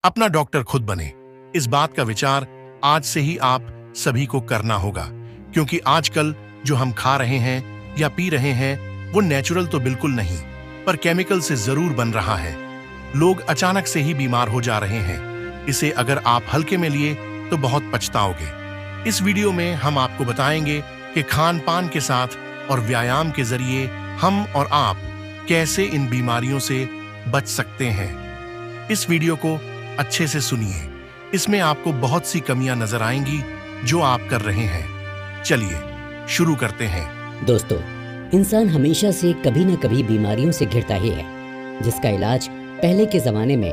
अपना डॉक्टर खुद बने। इस बात का विचार आज से ही आप सभी को करना होगा, क्योंकि आजकल जो हम खा रहे हैं या पी रहे हैं वो नेचुरल तो बिल्कुल नहीं, पर केमिकल से जरूर बन रहा है। लोग अचानक से ही बीमार हो जा रहे हैं। इसे अगर आप हल्के में लिए तो बहुत पछताओगे। इस वीडियो में हम आपको बताएंगे कि खान पान के साथ और व्यायाम के जरिए हम और आप कैसे इन बीमारियों से बच सकते हैं। इस वीडियो को अच्छे से सुनिए। इसमें आपको बहुत सी कमियां नजर आएंगी जो आप कर रहे हैं। चलिए शुरू करते हैं। दोस्तों, इंसान हमेशा से कभी न कभी बीमारियों से घिरता ही है, जिसका इलाज पहले के जमाने में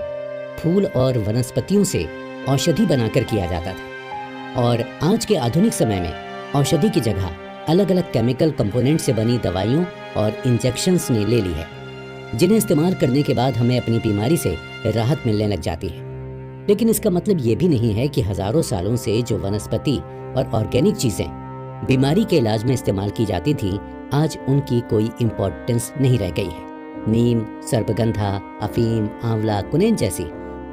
फूल और वनस्पतियों से औषधि बनाकर किया जाता था, और आज के आधुनिक समय में औषधि की जगह अलग अलग केमिकल कंपोनेंट से बनी दवाइयों और इंजेक्शंस ने ले ली है, जिन्हें इस्तेमाल करने के बाद हमें अपनी बीमारी से राहत मिलने लग जाती है। लेकिन इसका मतलब ये भी नहीं है कि हजारों सालों से जो वनस्पति और ऑर्गेनिक चीजें बीमारी के इलाज में इस्तेमाल की जाती थी, आज उनकी कोई इम्पोर्टेंस नहीं रह गई है। नीम, सर्पगंधा, अफीम, आंवला, कुनेन जैसी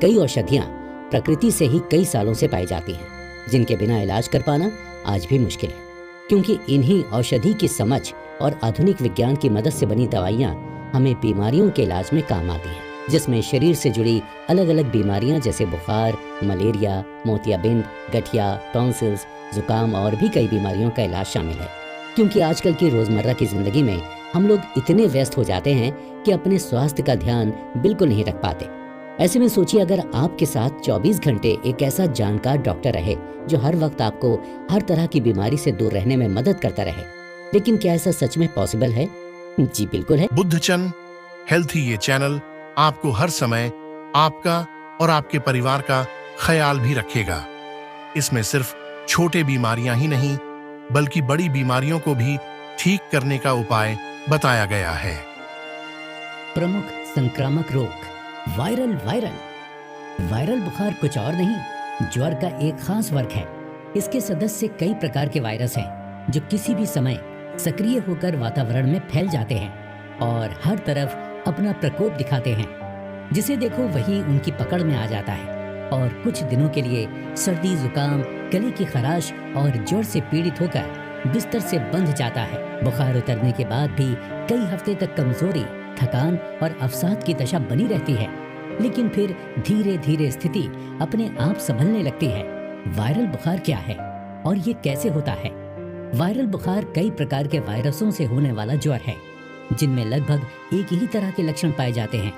कई औषधियां प्रकृति से ही कई सालों से पाई जाती हैं, जिनके बिना इलाज कर पाना आज भी मुश्किल है, क्योंकि इन्हीं औषधि की समझ और आधुनिक विज्ञान की मदद से बनी दवाइयां हमें बीमारियों के इलाज में काम आती हैं, जिसमें शरीर से जुड़ी अलग अलग बीमारियां जैसे बुखार, मलेरिया, मोतियाबिंद, गठिया, टॉन्सिल्स, जुकाम और भी कई बीमारियों का इलाज शामिल है। क्योंकि आजकल की रोजमर्रा की जिंदगी में हम लोग इतने व्यस्त हो जाते हैं कि अपने स्वास्थ्य का ध्यान बिल्कुल नहीं रख पाते। ऐसे में सोचिए, अगर आपके साथ 24 घंटे एक ऐसा जानकार डॉक्टर रहे जो हर वक्त आपको हर तरह की बीमारी से दूर रहने में मदद करता रहे, लेकिन क्या ऐसा सच में पॉसिबल है? जी बिल्कुल है। बुद्धचन हेल्थी ये चैनल आपको हर समय आपका और आपके परिवार का ख्याल भी रखेगा। इसमें सिर्फ छोटे बीमारियां ही नहीं, बल्कि बड़ी बीमारियों को भी ठीक करने का उपाय बताया गया है। प्रमुख संक्रामक रोग वायरल बुखार कुछ और नहीं, ज्वर का एक खास वर्ग है। इसके सदस्य कई प्रकार के वायरस हैं जो किसी भी समय सक्रिय होकर वातावरण में फैल जाते हैं और हर तरफ अपना प्रकोप दिखाते हैं। जिसे देखो वही उनकी पकड़ में आ जाता है और कुछ दिनों के लिए सर्दी, जुकाम, गले की खराश और ज्वर से पीड़ित होकर बिस्तर से बंध जाता है। बुखार उतरने के बाद भी कई हफ्ते तक कमजोरी, थकान और अवसाद की दशा बनी रहती है, लेकिन फिर धीरे धीरे स्थिति अपने आप संभलने लगती है। वायरल बुखार क्या है और ये कैसे होता है? वायरल बुखार कई प्रकार के वायरसों से होने वाला ज्वर है, जिनमें लगभग एक ही तरह के लक्षण पाए जाते हैं।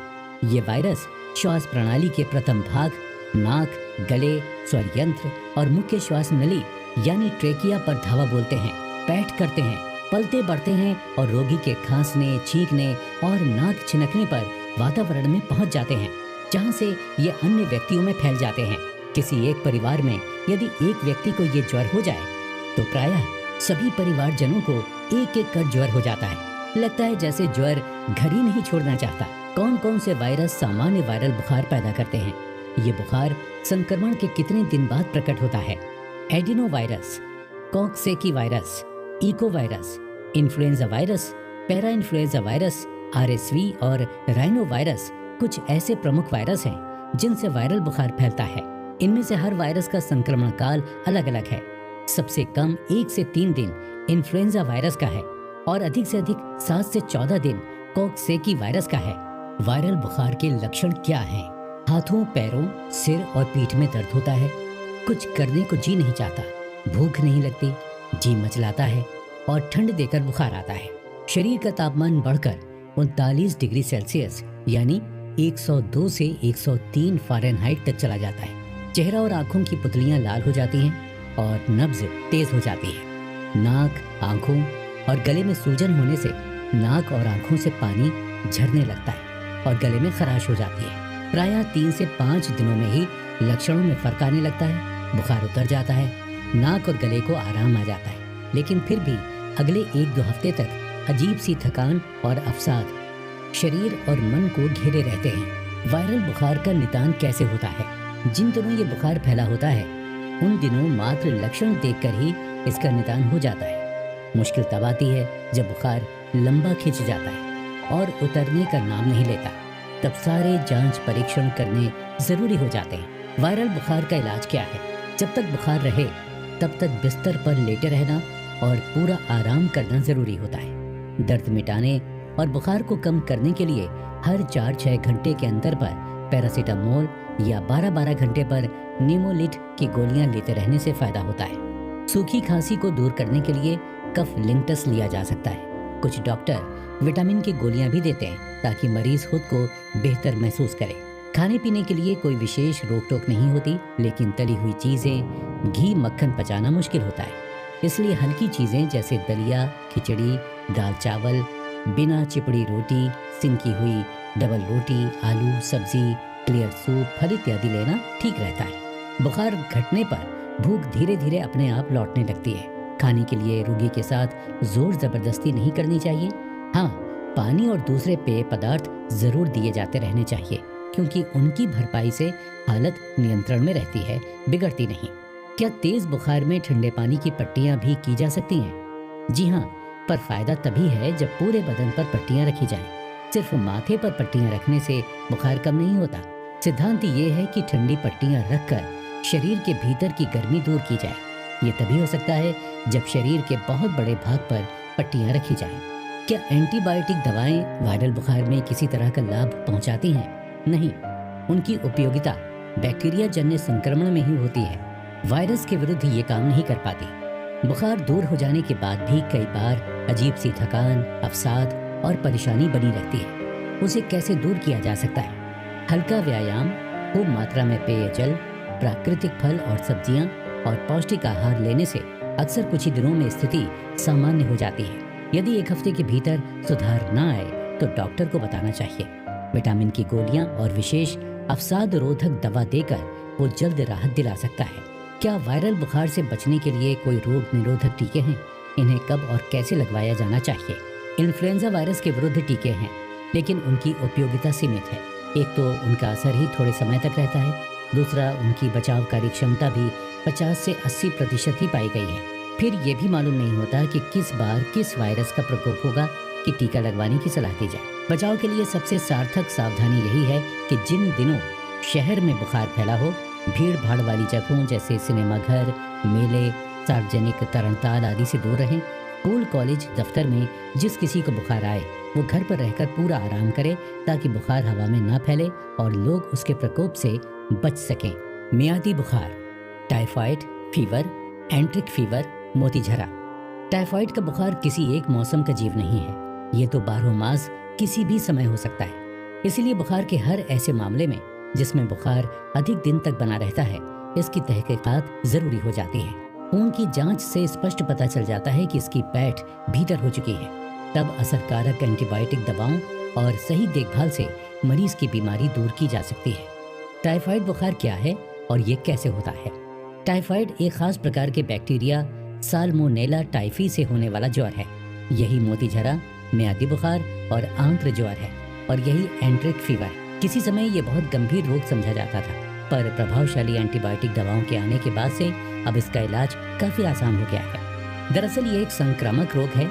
ये वायरस श्वास प्रणाली के प्रथम भाग, नाक, गले, स्वर यंत्र और मुख्य श्वास नली यानी ट्रेकिया पर धावा बोलते हैं, पैठ करते हैं, पलते बढ़ते हैं और रोगी के खांसने, छींकने और नाक छिनकने पर वातावरण में पहुंच जाते हैं, जहां से ये अन्य व्यक्तियों में फैल जाते हैं। किसी एक परिवार में यदि एक व्यक्ति को ये ज्वर हो जाए तो प्रायः सभी परिवारजनों को एक एक कर ज्वर हो जाता है। लगता है जैसे ज्वर घर ही नहीं छोड़ना चाहता। कौन कौन से वायरस सामान्य वायरल बुखार पैदा करते हैं? ये बुखार संक्रमण के कितने दिन बाद प्रकट होता है? Adenovirus, coxsackie virus, echo virus, influenza virus, parainfluenza virus, RSV और राइनो वायरस कुछ ऐसे प्रमुख वायरस हैं जिनसे वायरल बुखार फैलता है। इनमें से हर वायरस का संक्रमण काल अलग अलग है। सबसे कम 1 से 3 दिन इन्फ्लुएंजा वायरस का है और अधिक से अधिक 7 से 14 दिन कॉक्सेकी वायरस का है। वायरल बुखार के लक्षण क्या हैं? हाथों, पैरों, सिर और पीठ में दर्द होता है, कुछ करने को जी नहीं चाहता, भूख नहीं लगती, जी मचलाता है और ठंड देकर बुखार आता है। शरीर का तापमान बढ़कर 39 डिग्री सेल्सियस यानी 102 से 103 फ़ारेनहाइट तक चला जाता है। चेहरा और आंखों की पुतलियां लाल हो जाती हैं और नब्ज तेज हो जाती है। नाक, आंखों और गले में सूजन होने से नाक और आंखों से पानी झरने लगता है और गले में खराश हो जाती है। प्रायः 3 से 5 दिनों में ही लक्षणों में फर्क आने लगता है। बुखार उतर जाता है, नाक और गले को आराम आ जाता है, लेकिन फिर भी अगले 1-2 हफ्ते तक अजीब सी थकान और अवसाद शरीर और मन को घेरे रहते हैं। वायरल बुखार का निदान कैसे होता है? जिन दिनों ये बुखार फैला होता है उन दिनों मात्र लक्षण देखकर ही इसका निदान हो जाता है। मुश्किल तब आती है जब बुखार लंबा खिंच जाता है और उतरने का नाम नहीं लेता। तब सारे जांच परीक्षण करने जरूरी हो जाते हैं। वायरल बुखार का इलाज क्या है? जब तक बुखार रहे तब तक बिस्तर पर लेटे रहना और पूरा आराम करना जरूरी होता है। दर्द मिटाने और बुखार को कम करने के लिए हर 4-6 घंटे के अंतर पर पैरासीटामोल या 12-12 घंटे पर निमोलिट की गोलियां लेते रहने से फायदा होता है। सूखी खांसी को दूर करने के लिए कफ लिंटस लिया जा सकता है। कुछ डॉक्टर विटामिन की गोलियां भी देते हैं ताकि मरीज खुद को बेहतर महसूस करे। खाने पीने के लिए कोई विशेष रोक टोक नहीं होती, लेकिन तली हुई चीजें, घी, मक्खन पचाना मुश्किल होता है। इसलिए हल्की चीजें जैसे दलिया, खिचड़ी, दाल चावल, बिना चिपड़ी रोटी, सिंकी हुई डबल रोटी, आलू सब्जी, क्लियर सूप, फल इत्यादि लेना ठीक रहता है। बुखार घटने पर भूख धीरे धीरे अपने आप लौटने लगती है। खाने के लिए रोगी के साथ जोर जबरदस्ती नहीं करनी चाहिए। हाँ, पानी और दूसरे पेय पदार्थ जरूर दिए जाते रहने चाहिए, क्योंकि उनकी भरपाई से हालत नियंत्रण में रहती है, बिगड़ती नहीं। क्या तेज बुखार में ठंडे पानी की पट्टियां भी की जा सकती हैं? जी हाँ, पर फायदा तभी है जब पूरे बदन पर पट्टियां रखी जाएं। सिर्फ माथे पर पट्टियां रखने से बुखार कम नहीं होता। सिद्धांत ये है कि ठंडी पट्टियां रखकर शरीर के भीतर की गर्मी दूर की जाए। ये तभी हो सकता है जब शरीर के बहुत बड़े भाग पर पट्टियां रखी जाएं। क्या एंटीबायोटिक दवाएं वायरल बुखार में किसी तरह का लाभ पहुंचाती हैं? नहीं, उनकी उपयोगिता बैक्टीरिया जन्य संक्रमण में ही होती है। वायरस के विरुद्ध ये काम नहीं कर पाती। बुखार दूर हो जाने के बाद भी कई बार अजीब सी थकान, अवसाद और परेशानी बनी रहती है। उसे कैसे दूर किया जा सकता है? हल्का व्यायाम, खूब मात्रा में पेयजल, प्राकृतिक फल और सब्जियां और पौष्टिक आहार लेने से अक्सर कुछ ही दिनों में स्थिति सामान्य हो जाती है। यदि 1 हफ्ते के भीतर सुधार न आए तो डॉक्टर को बताना चाहिए। विटामिन की गोलियां और विशेष अवसाद रोधक दवा देकर वो जल्द राहत दिला सकता है। क्या वायरल बुखार से बचने के लिए कोई रोग निरोधक टीके हैं? इन्हें कब और कैसे लगवाया जाना चाहिए? इन्फ्लुएंजा वायरस के विरुद्ध टीके हैं, लेकिन उनकी उपयोगिता सीमित है। एक तो उनका असर ही थोड़े समय तक रहता है, दूसरा उनकी बचावकारी क्षमता भी 50 से 80% ही पाई गई है। फिर ये भी मालूम नहीं होता कि किस बार किस वायरस का प्रकोप होगा कि टीका लगवाने की सलाह दी जाए। बचाव के लिए सबसे सार्थक सावधानी यही है कि जिन दिनों शहर में बुखार फैला हो, भीड़ भाड़ वाली जगहों जैसे सिनेमाघर, मेले, सार्वजनिक तरणताल आदि से दूर रहें। स्कूल, कॉलेज, दफ्तर में जिस किसी को बुखार आए वो घर पर रहकर पूरा आराम करे, ताकि बुखार हवा में ना फैले और लोग उसके प्रकोप से बच सकें। मियादी बुखार, टाइफाइड फीवर, एंट्रिक फीवर, मोतीझरा। टाइफाइड का बुखार किसी एक मौसम का जीव नहीं है, ये तो 12 मास किसी भी समय हो सकता है। इसलिए बुखार के हर ऐसे मामले में जिसमें बुखार अधिक दिन तक बना रहता है, इसकी तहकीकात जरूरी हो जाती है। खून की जांच से स्पष्ट पता चल जाता है कि इसकी पैठ भीतर हो चुकी है। तब असरकारक एंटीबायोटिक दवाओं और सही देखभाल से मरीज की बीमारी दूर की जा सकती है। टाइफाइड बुखार क्या है और ये कैसे होता है? टाइफाइड एक खास प्रकार के बैक्टीरिया साल्मोनेला टाइफी से होने वाला ज्वर है। यही मोतीझरा, मियादी बुखार और आंत्र ज्वर है, और यही एंट्रिक फीवर। किसी समय ये बहुत गंभीर रोग समझा जाता था, पर प्रभावशाली एंटीबायोटिक दवाओं के आने के बाद से अब इसका इलाज काफी आसान हो गया है। दरअसल ये एक संक्रामक रोग है।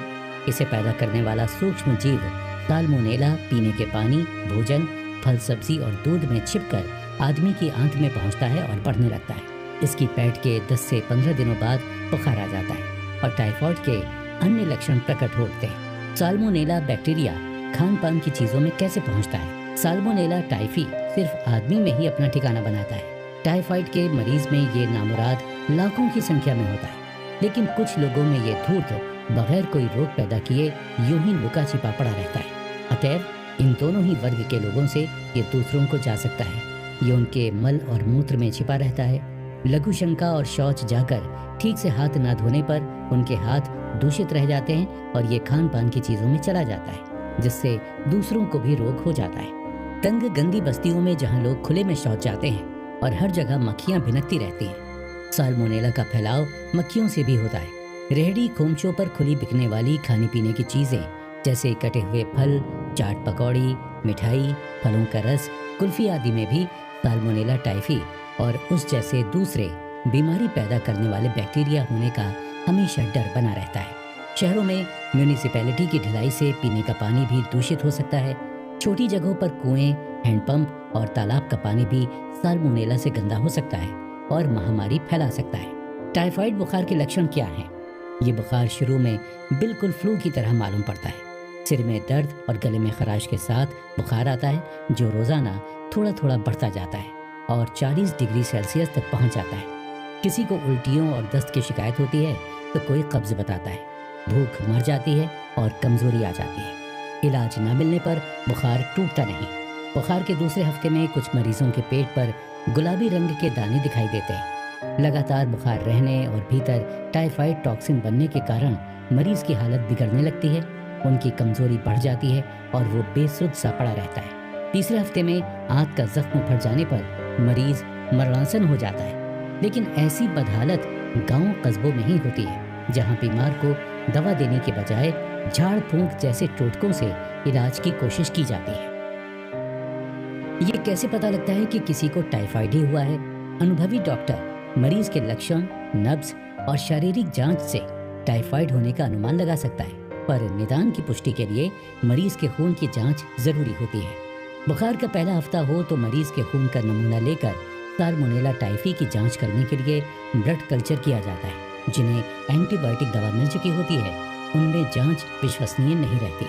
इसे पैदा करने वाला सूक्ष्म जीव साल्मोनेला पीने के पानी, भोजन, फल, सब्जी और दूध में छिपकर आदमी की आंत में पहुंचता है और बढ़ने लगता है। इसकी पैठ के 10 से 15 दिनों बाद बुखार आ जाता है और टाइफाइड के अन्य लक्षण प्रकट होते हैं। साल्मोनेला बैक्टीरिया खान पान की चीजों में कैसे पहुंचता है? साल्मोनेला टाइफी सिर्फ आदमी में ही अपना ठिकाना बनाता है। टाइफाइड के मरीज में ये नामुराद लाखों की संख्या में होता है, लेकिन कुछ लोगों में ये धूर्त बगैर कोई रोग पैदा किए यूं ही लुका छिपा पड़ा रहता है। अतएव इन दोनों ही वर्ग के लोगों से ये दूसरों को जा सकता है। ये उनके मल और मूत्र में छिपा रहता है। लघु शंका और शौच जाकर ठीक से हाथ ना धोने पर उनके हाथ दूषित रह जाते हैं और ये खान पान की चीजों में चला जाता है, जिससे दूसरों को भी रोग हो जाता है। तंग गंदी बस्तियों में जहाँ लोग खुले में शौच जाते हैं और हर जगह मक्खियां भिनकती रहती हैं, साल्मोनेला का फैलाव मक्खियों से भी होता है। रेहड़ी खोमचों पर खुली बिकने वाली खाने पीने की चीजें जैसे कटे हुए फल, चाट पकौड़ी, मिठाई, फलों का रस, कुल्फी आदि में भी साल्मोनेला टाइफी और उस जैसे दूसरे बीमारी पैदा करने वाले बैक्टीरिया होने का हमेशा डर बना रहता है। शहरों में म्यूनिसिपैलिटी की ढिलाई से पीने का पानी भी दूषित हो सकता है। छोटी जगहों पर कुएं, हैंडपंप और तालाब का पानी भी साल्मोनेला से गंदा हो सकता है और महामारी फैला सकता है। टाइफाइड बुखार के लक्षण क्या हैं? ये बुखार शुरू में बिल्कुल फ्लू की तरह मालूम पड़ता है। सिर में दर्द और गले में खराश के साथ बुखार आता है, जो रोजाना थोड़ा थोड़ा बढ़ता जाता है और 40 डिग्री सेल्सियस तक पहुंच जाता है। किसी को उल्टियों और दस्त की शिकायत होती है तो कोई कब्ज बताता है, भूख मर जाती है और कमजोरी आ जाती है। इलाज न मिलने पर बुखार टूटता नहीं। बुखार के दूसरे हफ्ते में कुछ मरीजों के पेट पर गुलाबी रंग के दाने दिखाई देते हैं। लगातार बुखार रहने और भीतर टाइफाइड टॉक्सिन बनने के कारण मरीज की हालत बिगड़ने लगती है, उनकी कमजोरी बढ़ जाती है और वो बेसुध सा पड़ा रहता है। तीसरे हफ्ते में आंत का जख्म फट जाने पर मरीज मरणासन हो जाता है। लेकिन ऐसी बदहालत गांव कस्बों में ही होती है, जहां बीमार को दवा देने के बजाय झाड़ फूंक जैसे टोटकों से इलाज की कोशिश की जाती है। ये कैसे पता लगता है कि किसी को टाइफाइड ही हुआ है? अनुभवी डॉक्टर मरीज के लक्षण, नब्ज और शारीरिक जांच से टाइफाइड होने का अनुमान लगा सकता है, पर निदान की पुष्टि के लिए मरीज के खून की जांच जरूरी होती है। बुखार का पहला हफ्ता हो तो मरीज के खून का नमूना लेकर साल्मोनेला टाइफी की जांच करने के लिए ब्लड कल्चर किया जाता है। जिन्हें एंटीबायोटिक दवा मिल चुकी होती है, उनमें जांच विश्वसनीय नहीं रहती।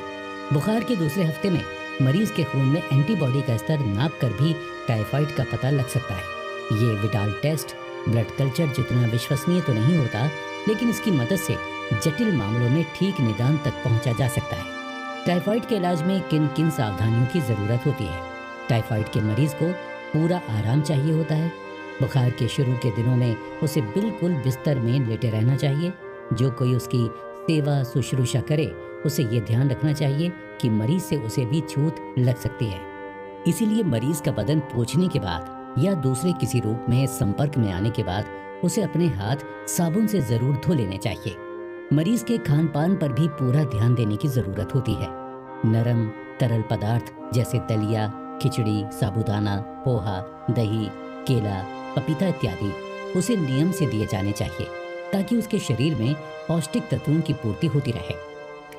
बुखार के दूसरे हफ्ते में मरीज के खून में एंटीबॉडी का स्तर नाप कर भी टाइफाइड का पता लग सकता है। ये विडाल टेस्ट ब्लड कल्चर जितना विश्वसनीय तो नहीं होता, लेकिन इसकी मदद से जटिल मामलों में ठीक निदान तक पहुंचा जा सकता है। टाइफाइड के इलाज में किन किन सावधानियों की जरूरत होती है? टाइफाइड के मरीज को पूरा आराम चाहिए होता है। बुखार के शुरू के दिनों में उसे बिल्कुल बिस्तर में लेटे रहना चाहिए। जो कोई उसकी सेवा शुश्रूषा करे, उसे ये ध्यान रखना चाहिए कि मरीज से उसे भी छूत लग सकती है। इसीलिए मरीज का बदन पोंछने के बाद या दूसरे किसी रूप में संपर्क में आने के बाद उसे अपने हाथ साबुन से जरूर धो लेने चाहिए। मरीज के खान पान पर भी पूरा ध्यान देने की जरूरत होती है। नरम तरल पदार्थ जैसे दलिया, खिचड़ी, साबूदाना, पोहा, दही, केला, पपीता इत्यादि उसे नियम से दिए जाने चाहिए, ताकि उसके शरीर में पौष्टिक तत्वों की पूर्ति होती रहे।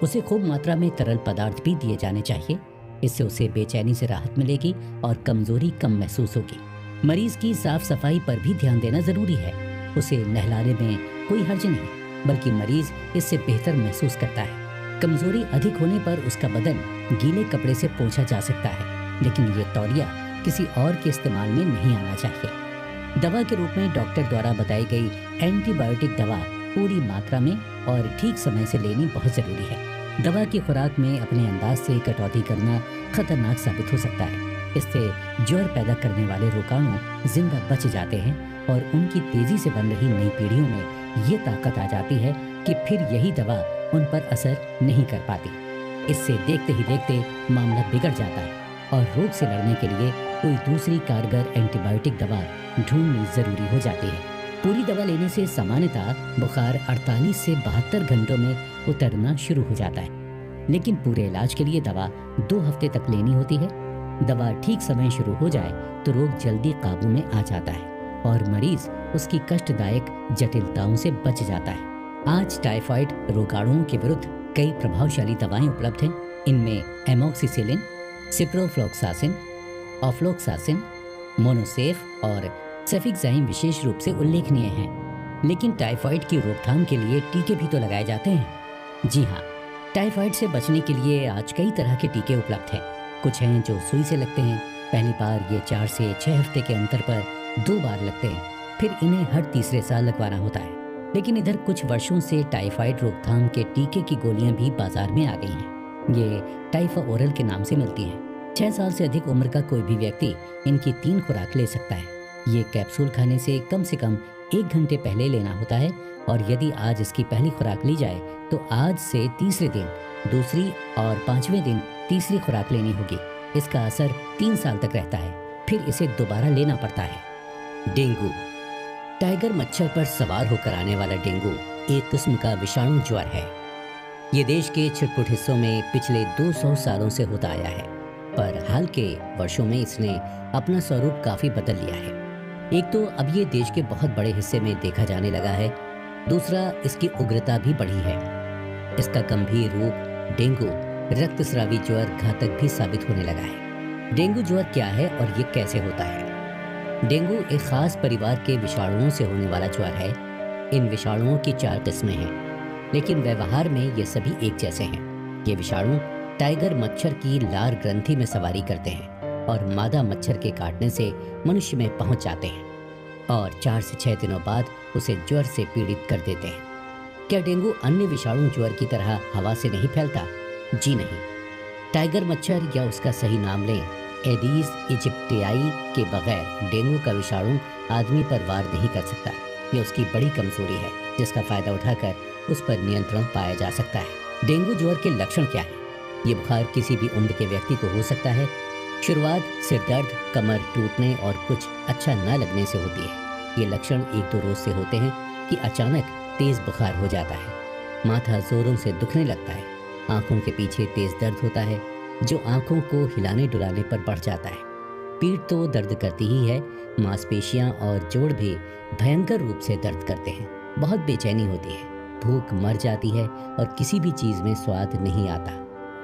उसे खूब मात्रा में तरल पदार्थ भी दिए जाने चाहिए। इससे उसे बेचैनी से राहत मिलेगी और कमजोरी कम महसूस होगी। मरीज की साफ सफाई पर भी ध्यान देना जरूरी है। उसे नहलाने में कोई हर्ज नहीं, बल्कि मरीज इससे बेहतर महसूस करता है। कमजोरी अधिक होने पर उसका बदन गीले कपड़े से पोंछा जा सकता है, लेकिन ये तौलिया किसी और के इस्तेमाल में नहीं आना चाहिए। दवा के रूप में डॉक्टर द्वारा बताई गई एंटीबायोटिक दवा पूरी मात्रा में और ठीक समय से लेनी बहुत जरूरी है। दवा की खुराक में अपने अंदाज से कटौती करना खतरनाक साबित हो सकता है। इससे ज्वर पैदा करने वाले रोगाणु जिंदा बच जाते हैं और उनकी तेजी से बन रही नई पीढ़ियों में ये ताकत आ जाती है कि फिर यही दवा उन पर असर नहीं कर पाती। इससे देखते ही देखते मामला बिगड़ जाता है और रोग से लड़ने के लिए कोई दूसरी कारगर एंटीबायोटिक दवा ढूंढनी जरूरी हो जाती है। पूरी दवा लेने से सामान्यतः बुखार 48 से 72 घंटों में उतरना शुरू हो जाता है, लेकिन पूरे इलाज के लिए दवा 2 हफ्ते तक लेनी होती है। दवा ठीक समय शुरू हो जाए तो रोग जल्दी काबू में आ जाता है और मरीज उसकी कष्टदायक जटिलताओं से बच जाता है। आज टाइफाइड रोगाणुओं के विरुद्ध कई प्रभावशाली दवाएं उपलब्ध हैं। इनमें एमोक्सिसिलिन, सिप्रोफ्लॉक्सासिन, ऑफ्लोक्सासिन, मोनोसेफ और सेफिक्साइम विशेष रूप से उल्लेखनीय हैं। लेकिन टाइफाइड की रोकथाम के लिए टीके भी तो लगाए जाते हैं। जी हाँ, टाइफाइड से बचने के लिए आज कई तरह के टीके उपलब्ध हैं। कुछ हैं जो सुई से लगते हैं। पहली बार ये 4 से 6 हफ्ते के अंतर पर 2 बार लगते हैं, फिर इन्हें हर तीसरे साल लगवाना होता है। लेकिन इधर कुछ वर्षों से टाइफाइड रोकथाम के टीके की गोलियां भी बाजार में आ गई हैं। ये टाइफा ओरल के नाम से मिलती हैं। 6 साल से अधिक उम्र का कोई भी व्यक्ति इनकी 3 खुराक ले सकता है। ये कैप्सूल खाने से कम 1 घंटे पहले लेना होता है और यदि आज इसकी पहली खुराक ली जाए तो आज से तीसरे दिन दूसरी और 5वें दिन तीसरी खुराक लेनी होगी। इसका असर 3 साल तक रहता है, फिर इसे दोबारा लेना पड़ता है। डेंगू। टाइगर मच्छर पर सवार होकर आने वाला डेंगू एक किस्म का विषाणु ज्वर है। ये देश के छिटपुट हिस्सों में पिछले 200 सालों से होता आया है, पर हाल के वर्षों में इसने अपना स्वरूप काफी बदल लिया है। एक तो अब ये देश के बहुत बड़े हिस्से में देखा जाने लगा है, दूसरा इसकी उग्रता भी बढ़ी है। इसका गंभीर रूप डेंगू रक्तस्रावी ज्वर घातक भी साबित होने लगा है। डेंगू ज्वर क्या है और ये कैसे होता है? डेंगू एक खास परिवार के विषाणुओं से होने वाला ज्वर है। इन विषाणुओं की 4 किस्में हैं, लेकिन व्यवहार में ये सभी एक जैसे हैं। ये विषाणु टाइगर मच्छर की लार ग्रंथि में सवारी करते हैं और मादा मच्छर के काटने से मनुष्य में पहुंच जाते हैं और 4 से 6 दिनों बाद उसे ज्वर से पीड़ित कर देते हैं। क्या डेंगू अन्य विषाणु ज्वर की तरह हवा से नहीं फैलता? जी नहीं। टाइगर मच्छर या उसका सही नाम लें एडीज इजिप्टियाई के बगैर डेंगू का विषाणु आदमी पर वार नहीं कर सकता। ये उसकी बड़ी कमजोरी है, जिसका फायदा उठाकर उस पर नियंत्रण पाया जा सकता है। डेंगू ज्वर के लक्षण क्या है? ये बुखार किसी भी उम्र के व्यक्ति को हो सकता है। शुरुआत सिर दर्द, कमर टूटने और कुछ अच्छा न लगने से होती है। ये लक्षण 1-2 रोज से होते हैं कि अचानक तेज बुखार हो जाता है, माथा जोरों से दुखने लगता है, आंखों के पीछे तेज दर्द होता है जो आंखों को हिलाने डुलाने पर बढ़ जाता है। पीठ तो दर्द करती ही है, मांसपेशियां और जोड़ भी भयंकर रूप से दर्द करते हैं। बहुत बेचैनी होती है, भूख मर जाती है और किसी भी चीज में स्वाद नहीं आता।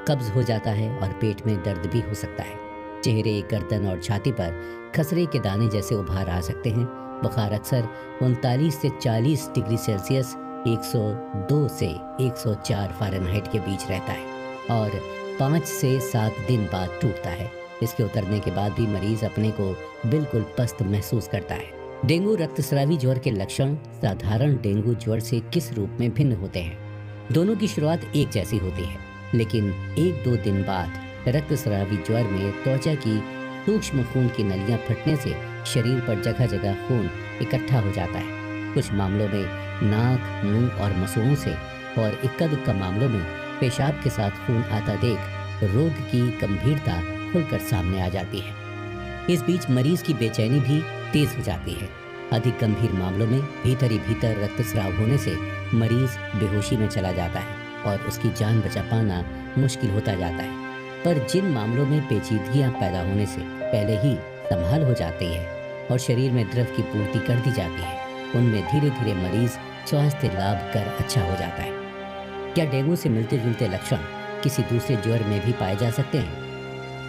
कब्ज हो जाता है और पेट में दर्द भी हो सकता है। चेहरे, गर्दन और छाती पर खसरे के दाने जैसे उभार आ सकते हैं। बुखार अक्सर 39 से 40 डिग्री सेल्सियस 102 से 104 फ़ारेनहाइट के बीच रहता है और 5 से 7 दिन बाद टूटता है। इसके उतरने के बाद भी मरीज अपने को बिल्कुल पस्त महसूस करता है। डेंगू रक्तस्रावी ज्वर के लक्षण साधारण डेंगू ज्वर से किस रूप में भिन्न होते हैं? दोनों की शुरुआत एक जैसी होती है, लेकिन 1-2 दिन बाद रक्तस्रावी ज्वर में त्वचा की सूक्ष्म खून की नलियां फटने से शरीर पर जगह जगह खून इकट्ठा हो जाता है। कुछ मामलों में नाक, मुंह और मसूड़ों से और इक्का-दुक्का मामलों में पेशाब के साथ खून आता देख रोग की गंभीरता खुलकर सामने आ जाती है। इस बीच मरीज की बेचैनी भी तेज हो जाती है। अधिक गंभीर मामलों में भीतर ही भीतर रक्तस्राव होने से मरीज बेहोशी में चला जाता है और उसकी जान बचा पाना मुश्किल होता जाता है। पर जिन मामलों में पेचीदगियां पैदा होने से पहले ही संभाल हो जाती है और शरीर में द्रव की पूर्ति कर दी जाती है, उनमें धीरे धीरे मरीज स्वास्थ्य लाभ कर अच्छा हो जाता है। क्या डेंगू से मिलते जुलते लक्षण किसी दूसरे ज्वर में भी पाए जा सकते हैं?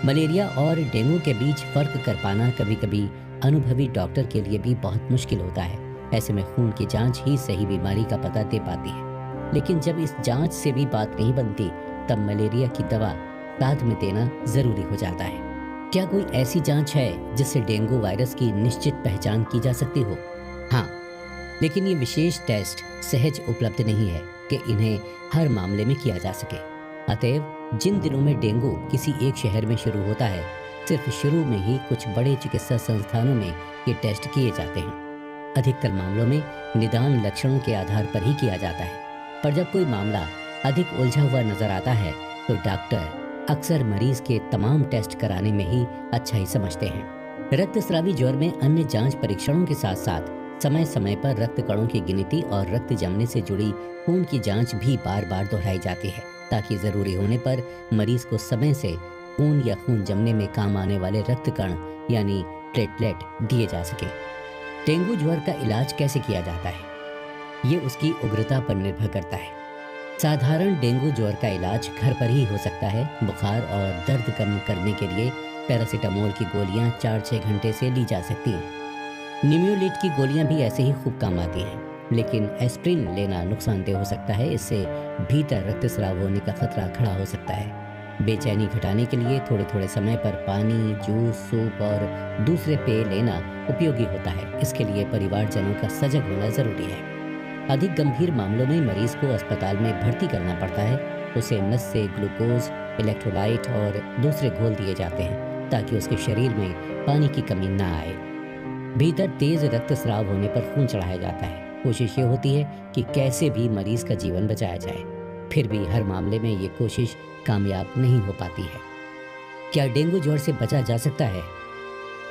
मलेरिया और डेंगू के बीच फर्क कर पाना कभी कभी अनुभवी डॉक्टर के लिए भी बहुत मुश्किल होता है। ऐसे में खून की जांच ही सही बीमारी का पता दे पाती है। लेकिन जब इस जांच से भी बात नहीं बनती, तब मलेरिया की दवा साथ में देना जरूरी हो जाता है। क्या कोई ऐसी जांच है जिससे डेंगू वायरस की निश्चित पहचान की जा सकती हो? हाँ, लेकिन ये विशेष टेस्ट सहज उपलब्ध नहीं है कि इन्हें हर मामले में किया जा सके। अतएव जिन दिनों में डेंगू किसी एक शहर में शुरू होता है, सिर्फ शुरू में ही कुछ बड़े चिकित्सा संस्थानों में ये टेस्ट किए जाते हैं। अधिकतर मामलों में निदान लक्षणों के आधार पर ही किया जाता है। पर जब कोई मामला अधिक उलझा हुआ नजर आता है तो डॉक्टर अक्सर मरीज के तमाम टेस्ट कराने में ही अच्छा ही समझते हैं। रक्तस्रावी ज्वर में अन्य जांच परीक्षणों के साथ साथ समय समय पर रक्त कणों की गिनती और रक्त जमने से जुड़ी खून की जांच भी बार बार दोहराई जाती है, ताकि जरूरी होने पर मरीज को समय से खून या खून जमने में काम आने वाले रक्त कण यानी प्लेटलेट दिए जा सके। डेंगू ज्वर का इलाज कैसे किया जाता है? ये उसकी उग्रता पर निर्भर करता है। साधारण डेंगू ज्वर का इलाज घर पर ही हो सकता है। बुखार और दर्द कम करने के लिए पैरासीटामोल की गोलियां 4-6 घंटे से ली जा सकती हैं। निम्योलिट की गोलियां भी ऐसे ही खूब काम आती हैं, लेकिन एस्प्रिन लेना नुकसानदेह हो सकता है। इससे भीतर रक्तस्राव होने का खतरा खड़ा हो सकता है। बेचैनी घटाने के लिए थोड़े थोड़े समय पर पानी, जूस, सूप और दूसरे पेय लेना उपयोगी होता है। इसके लिए परिवारजनों का सजग होना जरूरी है। अधिक गंभीर मामलों में मरीज को अस्पताल में भर्ती करना पड़ता है। उसे नस से ग्लूकोज, इलेक्ट्रोलाइट और दूसरे घोल दिए जाते हैं ताकि उसके शरीर में पानी की कमी ना आए। भीतर तेज रक्तस्राव होने पर खून चढ़ाया जाता है। कोशिश ये होती है कि कैसे भी मरीज का जीवन बचाया जाए। फिर भी हर मामले में ये कोशिश कामयाब नहीं हो पाती है। क्या डेंगू ज्वर से बचा जा सकता है?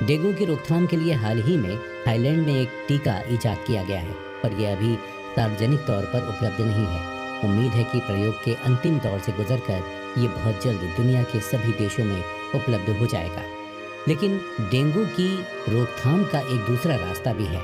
डेंगू की रोकथाम के लिए हाल ही में थाईलैंड में एक टीका इजाद किया गया है, पर यह अभी सार्वजनिक तौर पर उपलब्ध नहीं है। उम्मीद है कि प्रयोग के अंतिम दौर से गुजरकर ये बहुत जल्द दुनिया के सभी देशों में उपलब्ध हो जाएगा। लेकिन डेंगू की रोकथाम का एक दूसरा रास्ता भी है।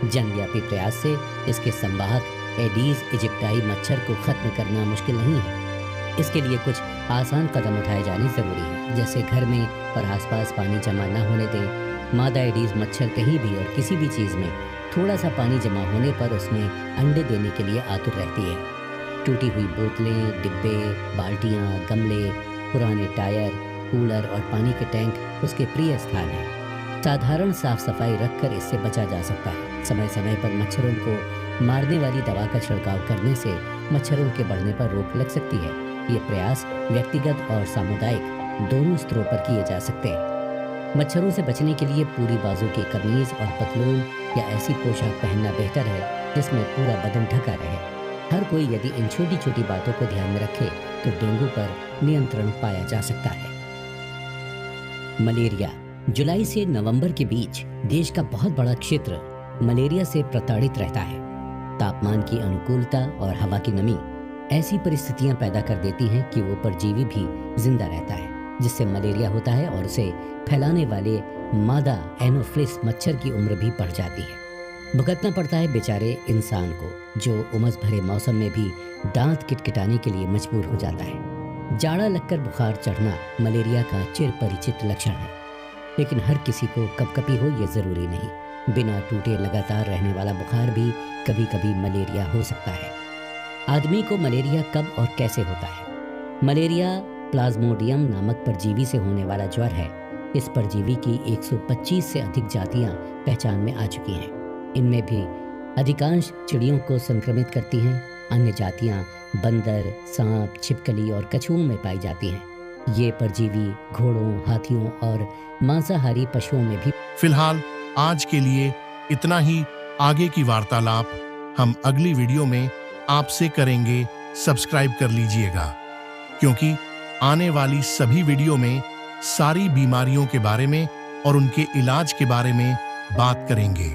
जनव्यापी प्रयास से इसके संवाहक एडीज इजिप्टाई मच्छर को खत्म करना मुश्किल नहीं है। इसके लिए कुछ आसान कदम उठाए जाने जरूरी हैं, जैसे घर में और आसपास पानी जमा न होने दें। मादा एडीज मच्छर कहीं भी और किसी भी चीज़ में थोड़ा सा पानी जमा होने पर उसमें अंडे देने के लिए आतुर रहती है। टूटी हुई बोतलें, डिब्बे, बाल्टियाँ, गमले, पुराने टायर, कूलर और पानी के टैंक उसके प्रिय स्थान हैं। साधारण साफ सफाई रखकर इससे बचा जा सकता है। समय समय पर मच्छरों को मारने वाली दवा का छिड़काव करने से मच्छरों के बढ़ने पर रोक लग सकती है। ये प्रयास व्यक्तिगत और सामुदायिक दोनों स्तरों पर किए जा सकते हैं। मच्छरों से बचने के लिए पूरी बाजू की कमीज और पतलून या ऐसी पोशाक पहनना बेहतर है जिसमें पूरा बदन ढका रहे। हर कोई यदि इन छोटी छोटी बातों को ध्यान में रखे तो डेंगू पर नियंत्रण पाया जा सकता है। मलेरिया। जुलाई से नवंबर के बीच देश का बहुत बड़ा क्षेत्र मलेरिया से प्रताड़ित रहता है। तापमान की अनुकूलता और हवा की नमी ऐसी परिस्थितियां पैदा कर देती हैं कि वो परजीवी भी जिंदा रहता है, जिससे मलेरिया होता है और उसे फैलाने वाले मादा एनोफिलिस मच्छर की उम्र भी बढ़ जाती है। भुगतना पड़ता है बेचारे इंसान को, जो उमस भरे मौसम में भी दांत किटकिटाने के लिए मजबूर हो जाता है। जाड़ा लगकर बुखार चढ़ना मलेरिया का चिर परिचित लक्षण है, लेकिन हर किसी को कपकपी हो ये जरूरी नहीं। बिना टूटे लगातार रहने वाला बुखार भी कभी कभी मलेरिया हो सकता है। आदमी को मलेरिया कब और कैसे होता है? मलेरिया प्लाज्मोडियम नामक परजीवी से होने वाला ज्वर है। इस परजीवी की 125 से अधिक जातियां पहचान में आ चुकी हैं। इनमें भी अधिकांश चिड़ियों को संक्रमित करती हैं। अन्य जातियां बंदर, सांप, छिपकली और कछुओं में पाई जाती हैं। ये परजीवी घोड़ों, हाथियों और मांसाहारी पशुओं में भी। फिलहाल आज के लिए इतना ही। आगे की वार्तालाप हम अगली वीडियो में आपसे करेंगे। सब्सक्राइब कर लीजिएगा, क्योंकि आने वाली सभी वीडियो में सारी बीमारियों के बारे में और उनके इलाज के बारे में बात करेंगे।